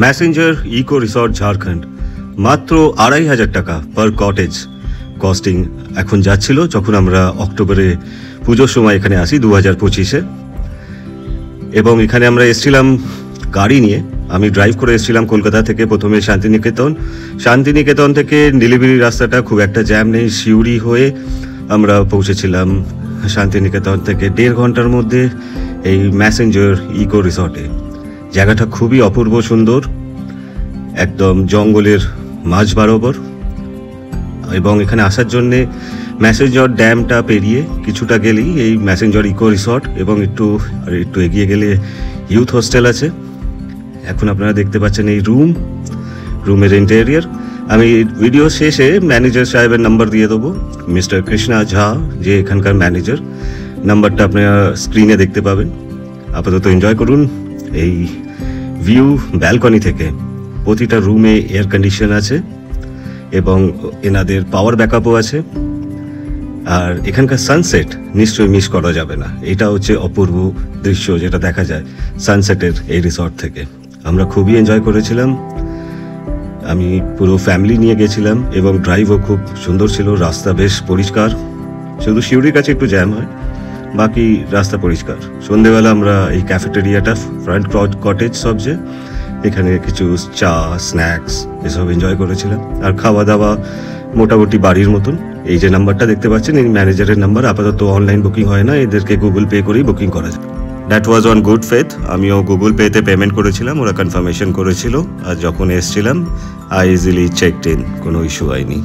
Messenger eco resort Jharkhand, মাত্র 2,500 টাকা পার cottage costing এখন যাচ্ছিল যখন আমরা অক্টোবরে পুজোর সময় এখানে আসি 2025-এ। এবং এখানে আমরা এসেছিলাম গাড়ি নিয়ে, আমি ড্রাইভ করে এসেছিলাম কলকাতা থেকে। প্রথমে শান্তিনিকেতন থেকে নীলগিরি রাস্তাটা খুব একটা জ্যাম নেই, সিউড়ি হয়ে আমরা পৌঁছেছিলাম শান্তিনিকেতন থেকে 1.5 ঘন্টার মধ্যে এই ম্যাসেঞ্জার ইকো রিসর্টে। জায়গাটা খুবই অপূর্ব সুন্দর, একদম জঙ্গলের মাঝ বরাবর। এবং এখানে আসার জন্যে ম্যাসেঞ্জার ড্যামটা পেরিয়ে কিছুটা গেলেই এই ম্যাসেঞ্জার ইকো রিসর্ট, এবং একটু এগিয়ে গেলে ইউথ হোস্টেল আছে। এখন আপনারা দেখতে পাচ্ছেন এই রুমের ইন্টেরিয়ার। আমি ভিডিও শেষে ম্যানেজার সাহেবের নাম্বার দিয়ে দেবো, মিস্টার কৃষ্ণা ঝা, যে এখানকার ম্যানেজার। নাম্বারটা আপনারা স্ক্রিনে দেখতে পাবেন। আপাতত এনজয় করুন এই ভিউ ব্যালকনি থেকে। প্রতিটা রুমে এয়ার কন্ডিশন আছে এবং এনাদের পাওয়ার ব্যাকআপও আছে। আর এখানকার সানসেট নিশ্চয়ই মিস করা যাবে না। এটা হচ্ছে অপূর্ব দৃশ্য যেটা দেখা যায় সানসেটের এই রিসর্ট থেকে। আমরা খুবই এনজয় করেছিলাম। আমি পুরো ফ্যামিলি নিয়ে গেছিলাম এবং ড্রাইভও খুব সুন্দর ছিল। রাস্তা বেশ পরিষ্কার, শুধু সিউড়ির কাছে একটু জ্যাম হয়, বাকি রাস্তা পরিষ্কার। সন্ধেবেলা আমরা এই ক্যাফেটেরিয়াটা, ফ্রন্ট কটেজ সবচেয়ে, এখানে কিছু চা, স্ন্যাক্স এসব এনজয় করেছিলাম। আর খাওয়া দাওয়া মোটামুটি বাড়ির মতন। এই যে নাম্বারটা দেখতে পাচ্ছেন, এই ম্যানেজারের নাম্বার। আপাতত অনলাইন বুকিং হয় না, এদেরকে গুগল পে করেই বুকিং করা যায়। That was on good faith. আমিও গুগল পেতে পেমেন্ট করেছিলাম, ওরা কনফার্মেশন করেছিল। আর যখন এসছিলাম আই ইজিলি চেকড ইন, কোনো ইস্যু হয়নি।